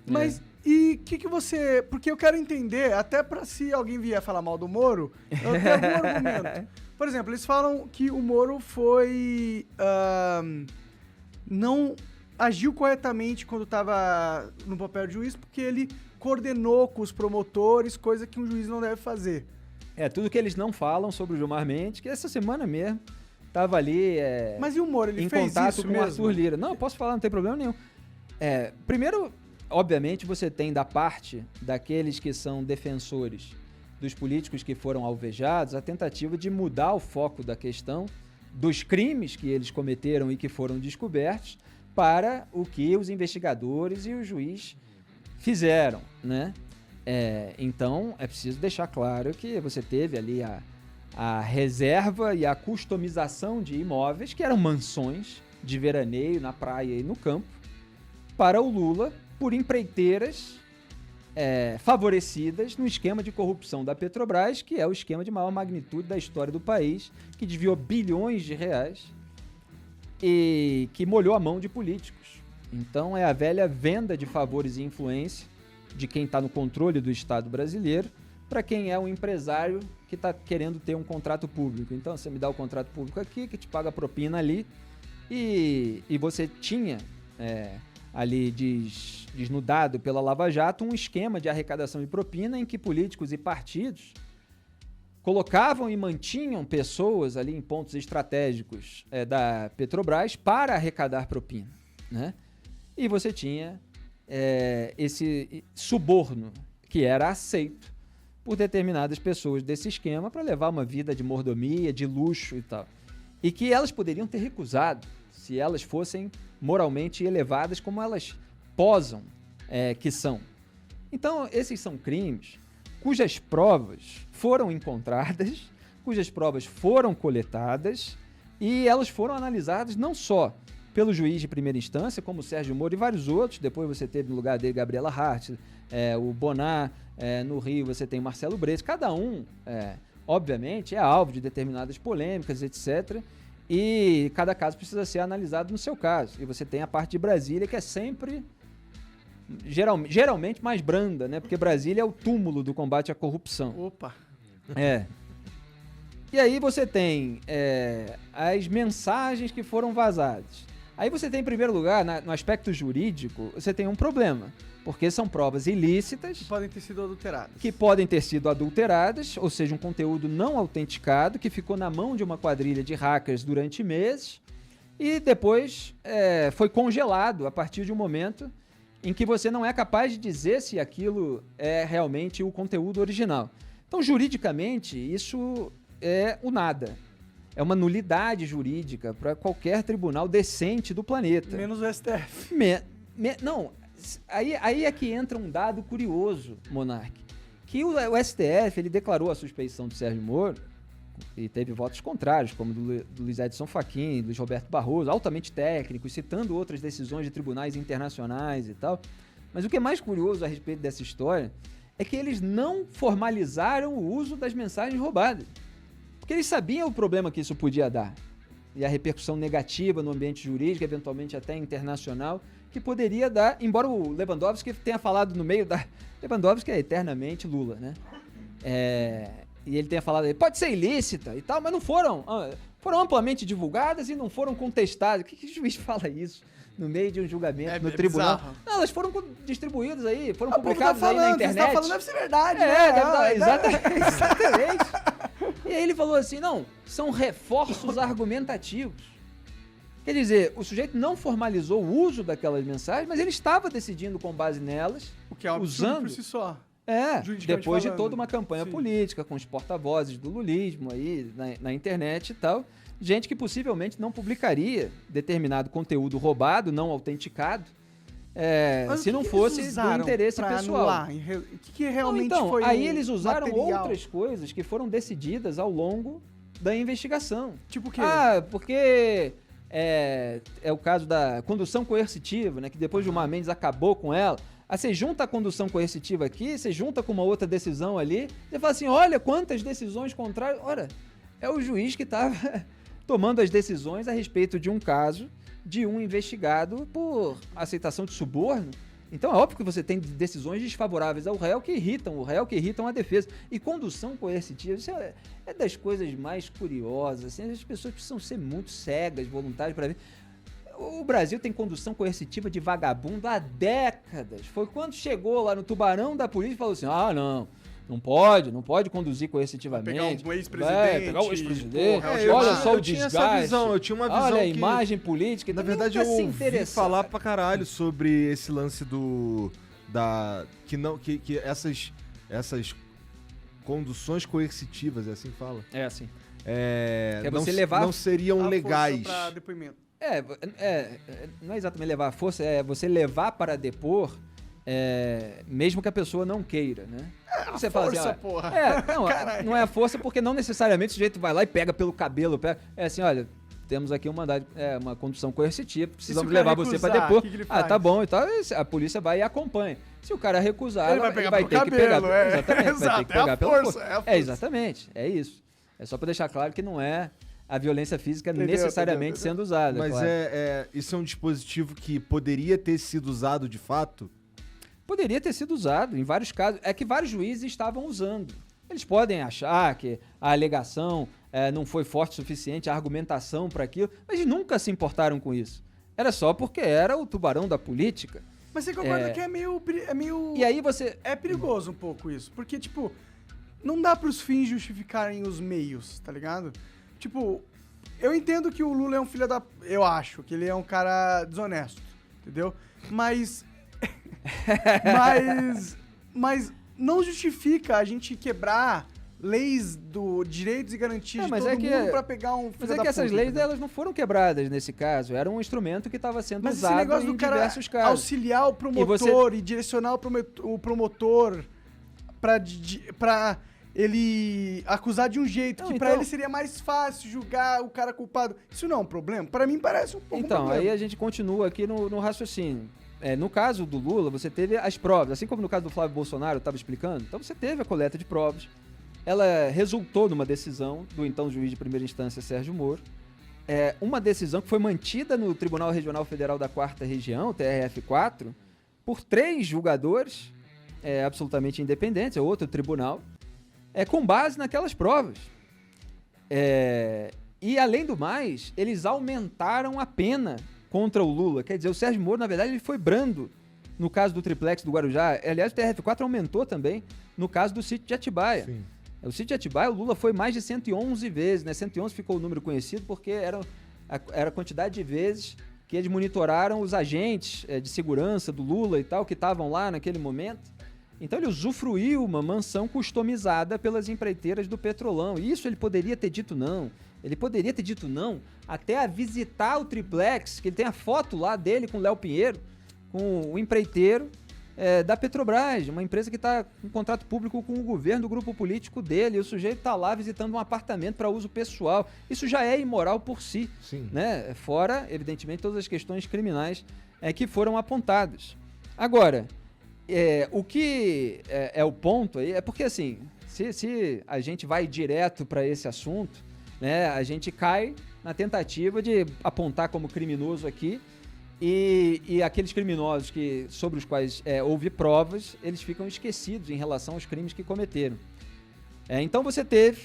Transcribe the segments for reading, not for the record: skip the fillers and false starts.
Mas e o que você... Porque eu quero entender, até pra se alguém vier falar mal do Moro, eu tenho algum argumento. Por exemplo, eles falam que o Moro foi... não agiu corretamente quando estava no papel de juiz, porque ele coordenou com os promotores, coisa que um juiz não deve fazer. Tudo que eles não falam sobre o Gilmar Mendes, que essa semana mesmo estava ali Mas e o Moro, ele em fez contato isso com o mesmo? Arthur Lira. Não, eu posso falar, não tem problema nenhum. Primeiro, obviamente, você tem da parte daqueles que são defensores dos políticos que foram alvejados a tentativa de mudar o foco da questão dos crimes que eles cometeram e que foram descobertos para o que os investigadores e o juiz fizeram, né? Então, é preciso deixar claro que você teve ali a reserva e a customização de imóveis, que eram mansões de veraneio na praia e no campo, para o Lula, por empreiteiras favorecidas no esquema de corrupção da Petrobras, que é o esquema de maior magnitude da história do país, que desviou bilhões de reais e que molhou a mão de políticos. Então, é a velha venda de favores e influência de quem está no controle do Estado brasileiro para quem é um empresário que está querendo ter um contrato público. Então, você me dá o contrato público aqui, que te paga a propina ali, e você tinha ali desnudado pela Lava Jato um esquema de arrecadação de propina em que políticos e partidos colocavam e mantinham pessoas ali em pontos estratégicos da Petrobras para arrecadar propina, né? E você tinha esse suborno que era aceito por determinadas pessoas desse esquema para levar uma vida de mordomia, de luxo e tal. E que elas poderiam ter recusado se elas fossem moralmente elevadas como elas posam que são. Então, esses são crimes cujas provas foram encontradas, cujas provas foram coletadas e elas foram analisadas não só pelo juiz de primeira instância, como o Sérgio Moro e vários outros. Depois você teve no lugar dele Gabriela Hart, o Bonar, no Rio você tem Marcelo Bretas. Cada um, obviamente, é alvo de determinadas polêmicas, etc. E cada caso precisa ser analisado no seu caso. E você tem a parte de Brasília, que é sempre, geralmente mais branda, né? Porque Brasília é o túmulo do combate à corrupção. Opa! E aí você tem as mensagens que foram vazadas. Aí você tem, em primeiro lugar, no aspecto jurídico, você tem um problema, porque são provas ilícitas Que podem ter sido adulteradas. que podem ter sido adulteradas, ou seja, um conteúdo não autenticado que ficou na mão de uma quadrilha de hackers durante meses e depois foi congelado a partir de um momento em que você não é capaz de dizer se aquilo é realmente o conteúdo original. Então, juridicamente, isso é o nada. É uma nulidade jurídica para qualquer tribunal decente do planeta. Menos o STF. Não, aí é que entra um dado curioso, Monark, que o STF ele declarou a suspeição do Sérgio Moro e teve votos contrários, como do Luiz Edson Fachin, do Roberto Barroso, altamente técnicos, citando outras decisões de tribunais internacionais e tal. Mas o que é mais curioso a respeito dessa história é que eles não formalizaram o uso das mensagens roubadas. Porque eles sabiam o problema que isso podia dar. E a repercussão negativa no ambiente jurídico, eventualmente até internacional, que poderia dar, embora o Lewandowski tenha falado no meio da... Lewandowski é eternamente Lula, né? E ele tenha falado, pode ser ilícita e tal, mas não foram amplamente divulgadas e não foram contestadas. Que juiz fala isso no meio de um julgamento no tribunal? Bizarro. Não, elas foram distribuídas aí, foram publicadas tá aí na internet. Você tá falando, deve ser verdade, Exatamente. E aí ele falou assim, não, são reforços argumentativos. Quer dizer, o sujeito não formalizou o uso daquelas mensagens, mas ele estava decidindo com base nelas, O que é um absurdo por si só. Juridicamente depois de falando. toda uma campanha Sim. política, com os porta-vozes do lulismo aí na internet e tal, gente que possivelmente não publicaria determinado conteúdo roubado, não autenticado, Mas se o não que fosse eles do usaram interesse pra pessoal. anular? O que realmente Então, foi aí o eles usaram material? outras coisas que foram decididas ao longo da investigação. Tipo o quê? Porque é o caso da condução coercitiva, né? Que depois o Gilmar Mendes acabou com ela. Aí você junta a condução coercitiva aqui, você junta com uma outra decisão ali, você fala assim, olha quantas decisões contrárias. Ora, é o juiz que estava tomando as decisões a respeito de um caso de um investigado por aceitação de suborno Então é óbvio que você tem decisões desfavoráveis ao réu que irritam o réu, que irritam a defesa. E condução coercitiva, isso é das coisas mais curiosas. Assim, as pessoas precisam ser muito cegas, voluntárias para ver. O Brasil tem condução coercitiva de vagabundo há décadas. Foi quando chegou lá no tubarão da polícia e falou assim, não pode conduzir coercitivamente. Pegar um ex-presidente. Pegar um ex-presidente. Olha só o eu tinha desgaste. essa visão, eu tinha uma visão Olha a que, imagem política. na então verdade, nunca eu se ouvi interessou. falar pra caralho sobre esse lance que essas conduções coercitivas, é assim que fala? É assim. Que é você levar não seriam A legais. força pra depoimento. Não é exatamente levar a força, é você levar para depor, mesmo que a pessoa não queira, né? Você fala força, assim, porra. não é a força porque não necessariamente o sujeito vai lá e pega pelo cabelo, é assim, olha, temos aqui uma condução coercitiva, precisamos levar você para depor. que ele faz? Tá bom, então a polícia vai e acompanha. Se o cara recusar, Ele vai pegar pelo ter que cabelo, pegar. Exatamente, vai ter que pegar pela força. Exatamente, é isso. É só para deixar claro que não é a violência física necessariamente Entendeu. sendo usada. Mas claro. isso é um dispositivo que poderia ter sido usado de fato? Poderia ter sido usado em vários casos. É que vários juízes estavam usando. Eles podem achar que a alegação não foi forte o suficiente, a argumentação para aquilo, mas eles nunca se importaram com isso. Era só porque era o tubarão da política. Mas você concorda que é meio... E aí você... É perigoso um pouco isso, porque, tipo, não dá pros fins justificarem os meios, tá ligado? Tipo, eu entendo que o Lula é um filho da... Eu acho que ele é um cara desonesto, entendeu? Mas não justifica a gente quebrar leis do direitos e garantias de todo mundo pra pegar um filho Mas da é que essas puta, leis, entendeu? elas não foram quebradas nesse caso. Era um instrumento que estava sendo Mas esse usado negócio em do cara diversos casos. auxiliar o promotor e direcionar o promotor pra ele acusar de um jeito Não, que então- pra ele seria mais fácil julgar o cara culpado. Isso não é um problema? Pra mim parece um pouco um Então, problema. aí a gente continua aqui no raciocínio. No caso do Lula, você teve as provas, assim como no caso do Flávio Bolsonaro, eu estava explicando. Então você teve a coleta de provas. Ela resultou numa decisão do então juiz de primeira instância, Sérgio Moro. Uma decisão que foi mantida no Tribunal Regional Federal da 4ª Região, TRF4, por 3 julgadores absolutamente independentes, é outro tribunal, com base naquelas provas. E, além do mais, eles aumentaram a pena contra o Lula. Quer dizer, o Sérgio Moro, na verdade, ele foi brando no caso do triplex do Guarujá. Aliás, o TRF4 aumentou também no caso do sítio de Atibaia. Sim. O sítio de Atibaia, o Lula foi mais de 111 vezes, né? 111 ficou o número conhecido porque era a quantidade de vezes que eles monitoraram os agentes de segurança do Lula e tal, que estavam lá naquele momento. Então ele usufruiu uma mansão customizada pelas empreiteiras do Petrolão. E isso ele poderia ter dito não. Ele poderia ter dito não até a visitar o triplex, que ele tem a foto lá dele com o Léo Pinheiro, com o empreiteiro da Petrobras, uma empresa que está com contrato público com o governo do grupo político dele. E o sujeito está lá visitando um apartamento para uso pessoal. Isso já é imoral por si. Sim. Né? Fora, evidentemente, todas as questões criminais que foram apontadas. Agora, o que é o ponto aí é porque, assim, se a gente vai direto para esse assunto, né, a gente cai na tentativa de apontar como criminoso aqui e aqueles criminosos sobre os quais houve provas, eles ficam esquecidos em relação aos crimes que cometeram. Então você teve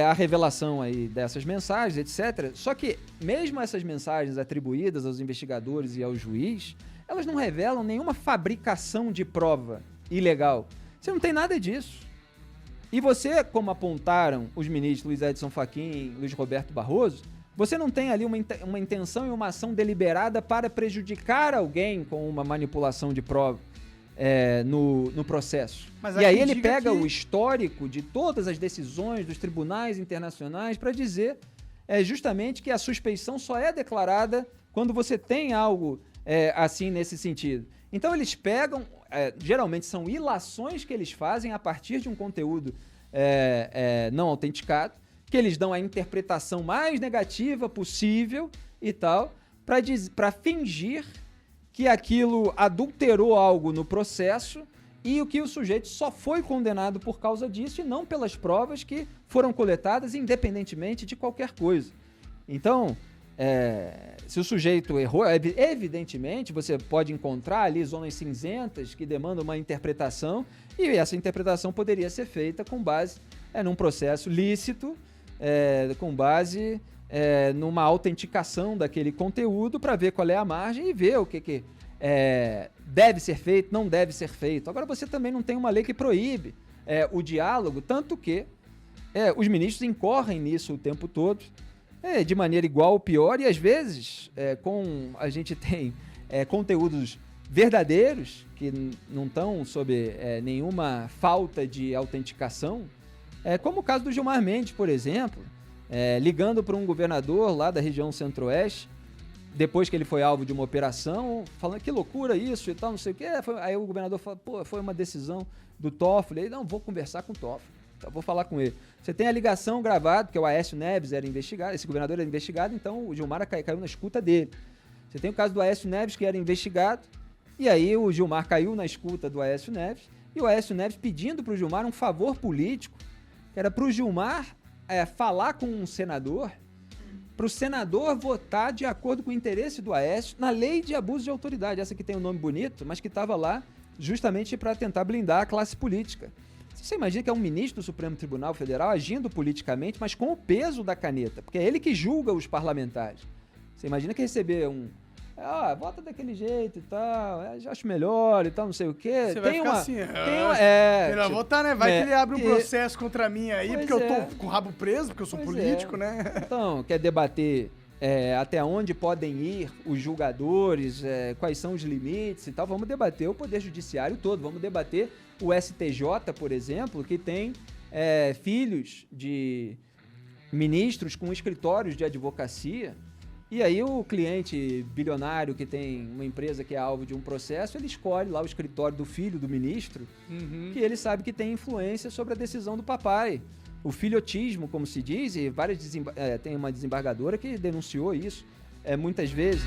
a revelação aí dessas mensagens, etc. Só que mesmo essas mensagens atribuídas aos investigadores e ao juiz, elas não revelam nenhuma fabricação de prova ilegal. Você não tem nada disso. E você, como apontaram os ministros Luiz Edson Fachin e Luiz Roberto Barroso, você não tem ali uma intenção e uma ação deliberada para prejudicar alguém com uma manipulação de prova no processo. Mas e há aí quem ele diga pega que- o histórico de todas as decisões dos tribunais internacionais para dizer justamente que a suspeição só é declarada quando você tem algo assim nesse sentido. Então eles pegam, geralmente são ilações que eles fazem a partir de um conteúdo não autenticado, que eles dão a interpretação mais negativa possível e tal, para fingir que aquilo adulterou algo no processo e que o sujeito só foi condenado por causa disso e não pelas provas que foram coletadas independentemente de qualquer coisa. Então, se o sujeito errou, evidentemente você pode encontrar ali zonas cinzentas que demandam uma interpretação, e essa interpretação poderia ser feita com base num processo lícito, com base numa autenticação daquele conteúdo para ver qual é a margem e ver o que deve ser feito, não deve ser feito. Agora você também não tem uma lei que proíbe o diálogo, tanto que os ministros incorrem nisso o tempo todo, de maneira igual ou pior, e às vezes a gente tem conteúdos verdadeiros que não estão sob nenhuma falta de autenticação, como o caso do Gilmar Mendes, por exemplo, ligando para um governador lá da região centro-oeste, depois que ele foi alvo de uma operação, falando que loucura isso e tal, não sei o quê. Aí o governador falou, pô, foi uma decisão do Toffoli. Ele, não, vou conversar com o Toffoli, vou falar com ele. Você tem a ligação gravada, porque o Aécio Neves era investigado, esse governador era investigado, então o Gilmar caiu na escuta dele. Você tem o caso do Aécio Neves, que era investigado, e aí o Gilmar caiu na escuta do Aécio Neves, e o Aécio Neves pedindo para o Gilmar um favor político, que era para o Gilmar falar com um senador, para o senador votar de acordo com o interesse do Aécio na lei de abuso de autoridade, essa que tem um nome bonito, mas que estava lá justamente para tentar blindar a classe política. Você imagina que é um ministro do Supremo Tribunal Federal agindo politicamente, mas com o peso da caneta, porque é ele que julga os parlamentares. Você imagina que receber vota daquele jeito e tal, acho melhor e tal, não sei o quê. Você vai ficar assim, melhor tipo, votar, né? Vai que ele abre um processo contra mim aí, porque eu tô com o rabo preso, porque eu sou político, né? Então, quer debater até onde podem ir os julgadores, quais são os limites e tal, vamos debater o Poder Judiciário todo, vamos debater o STJ, por exemplo, que tem filhos de ministros com escritórios de advocacia. E aí o cliente bilionário que tem uma empresa que é alvo de um processo, ele escolhe lá o escritório do filho do ministro, que ele sabe que tem influência sobre a decisão do papai. O filhotismo, como se diz, e tem uma desembargadora que denunciou isso muitas vezes.